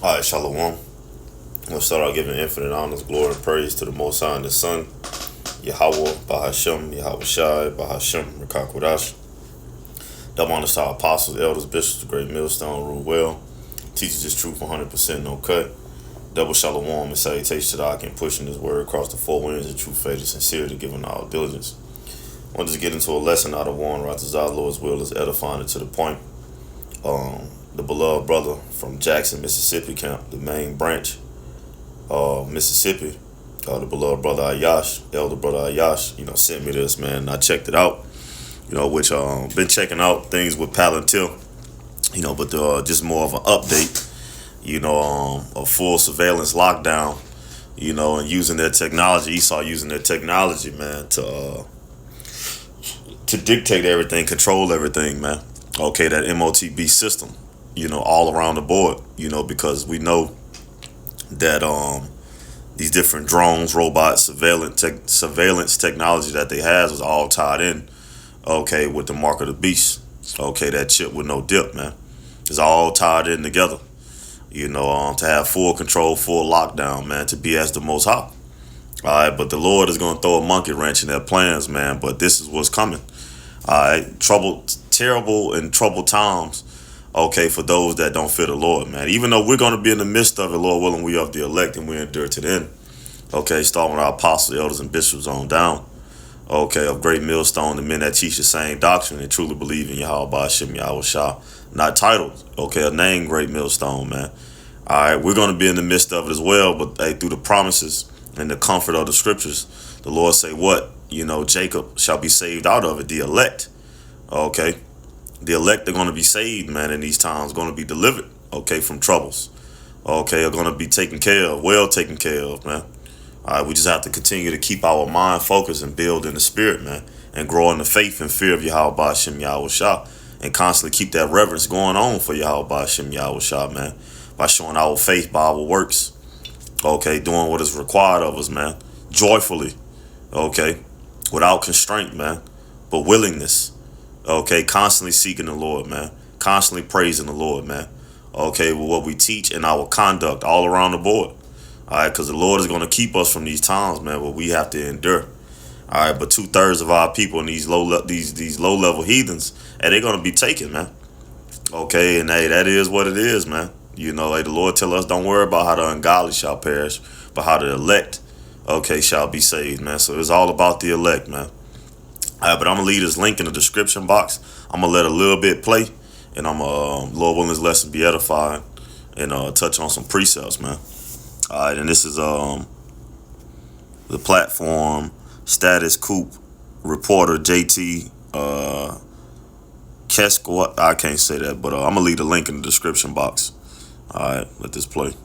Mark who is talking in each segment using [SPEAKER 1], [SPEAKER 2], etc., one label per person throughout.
[SPEAKER 1] Alright, Shalom. We'll start out giving infinite honors, glory, and praise to the Most High and the Son, Yahweh, Bahashem, Yahweh Shai, Bahashem, Rakakwadash. Double honors to our apostles, elders, bishops, the great millstone, rule well, teaches this truth 100%, no cut. Double shalom and salutation to the Akim, pushing this word across the four winds in true faith and sincerity, giving all diligence. I want to just get into a lesson out of one, right? As our Lord's will is edifying it to the point. The beloved brother from Jackson, Mississippi camp, the main branch, Mississippi, the beloved brother Ayash, elder brother Ayash, sent me this, man, and I checked it out, which been checking out things with Palantir, but just more of an update, a full surveillance lockdown, and using their technology, Esau using their technology, man, to dictate everything, control everything, man. Okay, that M.O.T.B system, all around the board, because we know that these different drones, robots, surveillance technology that they have is all tied in, okay, with the mark of the beast. Okay, that chip with no dip, man. It's all tied in together, to have full control, full lockdown, man, to be as the Most High. All right, but the Lord is going to throw a monkey wrench in their plans, man, but this is what's coming. All right, terrible and troubled times, okay, for those that don't fear the Lord, man. Even though we're going to be in the midst of it, Lord willing, we of the elect and we endure to the end. Okay, starting with our apostles, elders, and bishops on down. Okay, of great millstone, the men that teach the same doctrine and truly believe in Yahweh, Bahashem, Yahweh Shah. Not titled, okay, a name, great millstone, man. All right, we're going to be in the midst of it as well, but hey, through the promises and the comfort of the scriptures, the Lord say what? Jacob shall be saved out of it, the elect. Okay, the elect are going to be saved, man, in these times, going to be delivered, okay, from troubles. Okay, are going to be taken care of, well taken care of, man. All right, we just have to continue to keep our mind focused and build in the spirit, man, and grow in the faith and fear of Yahweh, Bahashem, Yahweh Shah, and constantly keep that reverence going on for Yahweh, Bahashem, Yahweh Shah, man, by showing our faith by our works. Okay, doing what is required of us, man, joyfully, okay, without constraint, man, but willingness. Okay, constantly seeking the Lord, man, constantly praising the Lord, man. Okay, with what we teach and our conduct all around the board. All right, because the Lord is going to keep us from these times, man, where we have to endure. All right, but 2/3 of our people and these low level heathens, and they're going to be taken, man. Okay, and hey, that is what it is, man. Like the Lord tell us, don't worry about how the ungodly shall perish, but how the elect, okay, shall be saved, man. So it's all about the elect, man. All right, but I'm going to leave this link in the description box. I'm going to let a little bit play, and I'm Lord willing, this lesson be edifying and touch on some precepts, man. All right, and this is the platform status coup reporter JT Kesko. I can't say that, but I'm going to leave the link in the description box. All right, let this play.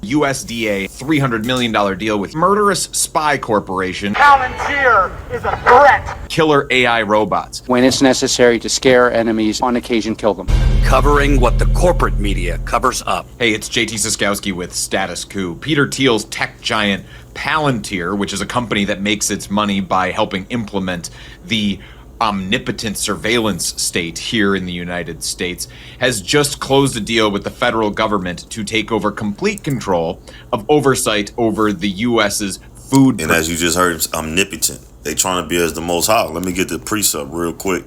[SPEAKER 2] USDA $300 million deal with murderous spy corporation
[SPEAKER 3] Palantir is a threat.
[SPEAKER 2] killer AI robots.
[SPEAKER 4] When it's necessary to scare enemies, on occasion kill them.
[SPEAKER 5] Covering what the corporate media covers up.
[SPEAKER 2] Hey, it's JT Siskowski with Status Coup. Peter Thiel's tech giant Palantir, which is a company that makes its money by helping implement the omnipotent surveillance state here in the United States, has just closed a deal with the federal government to take over complete control of oversight over the U.S.'s food.
[SPEAKER 1] And as you just heard, it's omnipotent. They trying to be as the Most High. Let me get the precept real quick.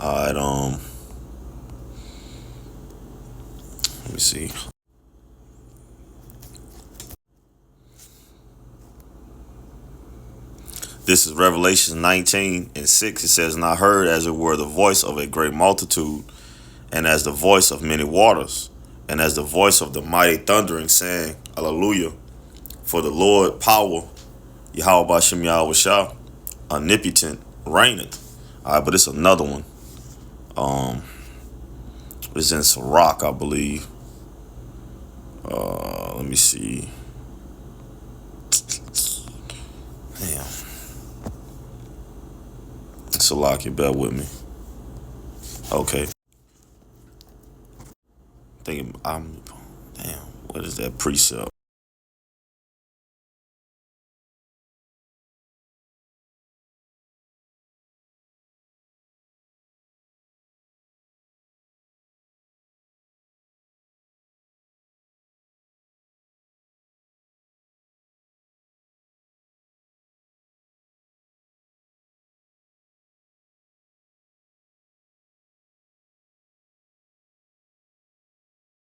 [SPEAKER 1] All right, let me see. This is Revelation 19:6. It says, "And I heard as it were the voice of a great multitude, and as the voice of many waters, and as the voice of the mighty thundering, saying, Hallelujah, for the Lord power, Yahweh Bashem Yahweh Shah, omnipotent, reigneth." All right, but it's another one. It's in Sirach, I believe. Let me see. Damn. Salaki, bear with me. Okay. Damn, what is that precept?